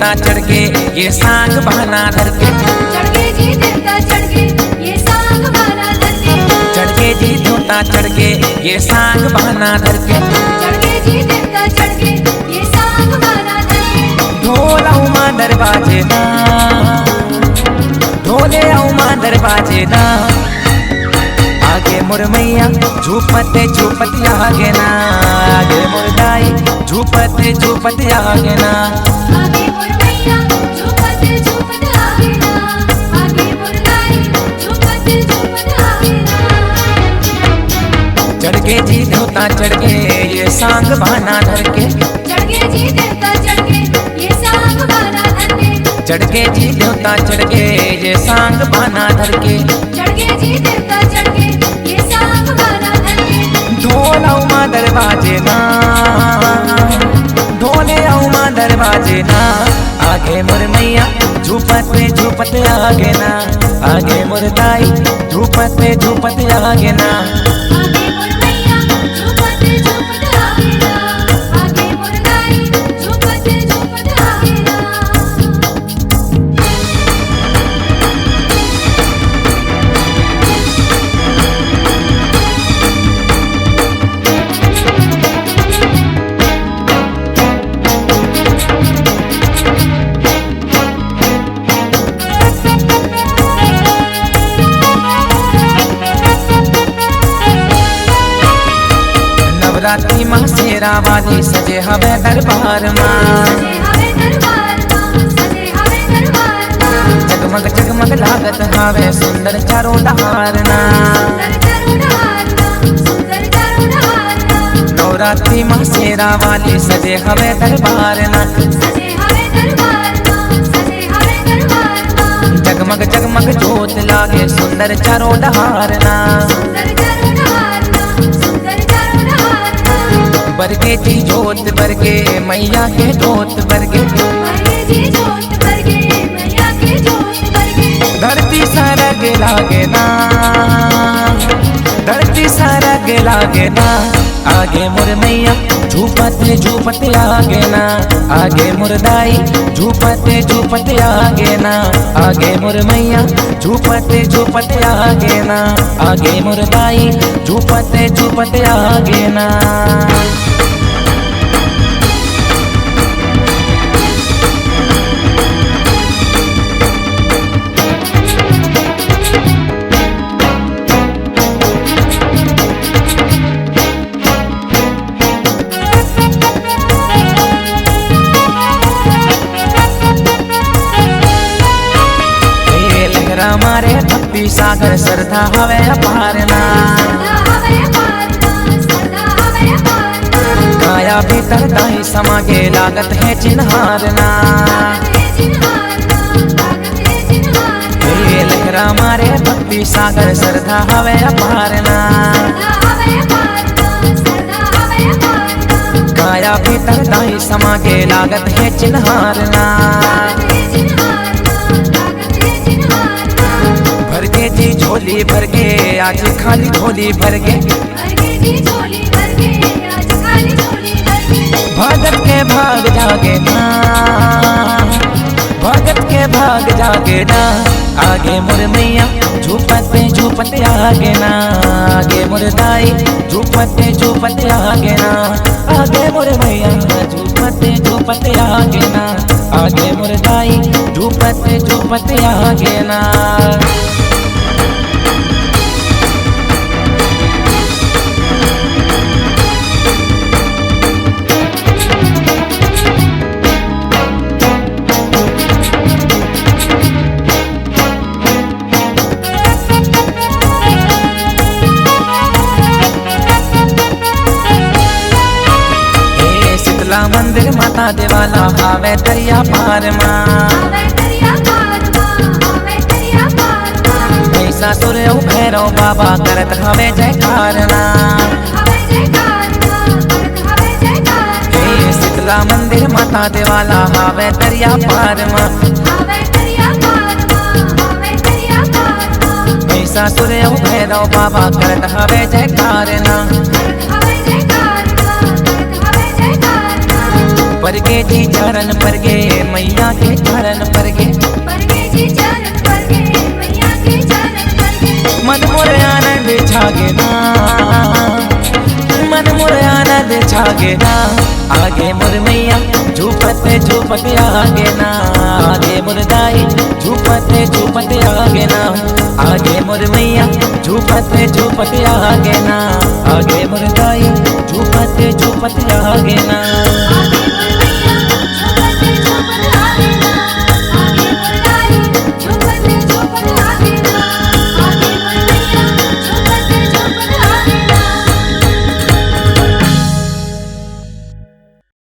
देवता चढ़ के ये सांग बहाना धर के, चढ़ के जी देवता चढ़ के ये सांग बहाना धर के, चढ़ के जी देवता चढ़ के ये सांग बहाना धर के, चढ़ के जी देवता चढ़ के ये सांग बहाना धर के। ढोल उमा दरवाजे ना, ढोले उमा दरवाजे ना, आगे मोर मैया झूपते झूपते आगे ना, आगे मोर दाई झूपते झूपते आगे ना। आगे मोर मैया झूपते झूपते आगे ना, आगे मोर दाई झूपते झूपते आगे ना। चढ़ के जी देवता चढ़ के ये सांग बहाना धर के, चढ़ के जी देवता चढ़ के ये सांग बहाना धर के, चढ़ के जी देवता चढ़ के ये सांग बहाना धर के, चढ़ के जी देवता चढ़ के ये सांग बहाना धर के। ढोल उमा दरवाजे ना, ढोले उमा दरवाजे ना, आगे मोर मैया झूपते झूपते आगे ना, आगे मोर दाई झूपते झूपते आगे ना। आगे मोर मैया झूपते झूपते आगे ना, आगे मोर दाई झूपते झूपते आगे ना। नवरात्रि माँ शेरा वाली सजे हवे दरबार माँ, सजे हवे दरबार माँ, सजे हवे दरबार माँ। जगमग जगमग लागत हवे सुंदर चारों दहार ना। सुंदर चारों ना, सुंदर चारों ना। नवरात्रि माँ शेरा वाली सजे हवे दरबार ना, सजे हवे दरबार माँ, सजे हवे दरबार माँ। जगमग जगमग जोत लागे सुंदर चारों दहार ना। सुंदर चारों ना, सुंदर चारों ना। बरगे जी जोत बरगे मैया के जोत बरगे, बरगे जी जोत बरगे मैया के जोत बरगे। धरती सरग लागे ना, धरती सरग लागे ना, आगे मोर मैया झूपते झूपते आगे ना, आगे मोर दाई झूपते झूपते आगे ना, आगे मोर मैया झूपते झूपते आगे ना, आगे मोर दाई झूपते झूपते आगे ना। मारे भक्ति सागर श्रद्धा हवे अपार ना, श्रद्धा हवे अपार ना, श्रद्धा हवे अपार ना। काया भीतर दाई समागे लागत है चिन्हार ना। लागत है चिन्हार ना, लागत है चिन्हार ना। हे लहरा मारे भक्ति सागर श्रद्धा हवे अपार ना, श्रद्धा हवे अपार ना, श्रद्धा हवे अपार ना। काया भीतर दाई समागे लागत है चिन्हार ना। लागत है चिन्हार ना, लागत है चिन्हार ना। भर के जी झोली भर के आज खाली झोली भर के, भरगे जी झोली भरगे आज खाली झोली भरगे। भगत के भाग जागे ना, भगत के भाग जागे ना, आगे मोर मैया झूपते झूपते आगे ना, आगे मोर दाई झूपते झूपते आगे ना, आगे मोर मैया झूपते झूपते आगे ना, आगे मोर दाई झूपते झूपते आगे ना। मंदिर माता देवाला हावे दरिया पार माँ, हावे दरिया पार माँ, हावे दरिया पार माँ। महिषासुर भैरव बाबा करत हवे जयकार ना। हवे जयकार ना, करत हवे जयकार ना। हे शीतला मंदिर माता देवाला हावे दरिया पार माँ, हावे दरिया पार माँ, हावे दरिया पार माँ। महिषासुर भैरव बाबा करत हवे जयकार ना। करत हवे जयकार ना, करत हवे जयकार ना। परगे जी चरण परगे मैया के चरण परगे परगे जी चरण परगे मैया के चरण परगे मन मोर आनंद छागे ना मन मोर आनंद छागे ना आगे मोर मैया झूपत झूपत आगे ना आगे मोर दाई झूपत झूपत आगे ना आगे मोर मैया झूपत झूपत आगे ना आगे मोर दाई झूपत झूपत आगे ना आगे मोर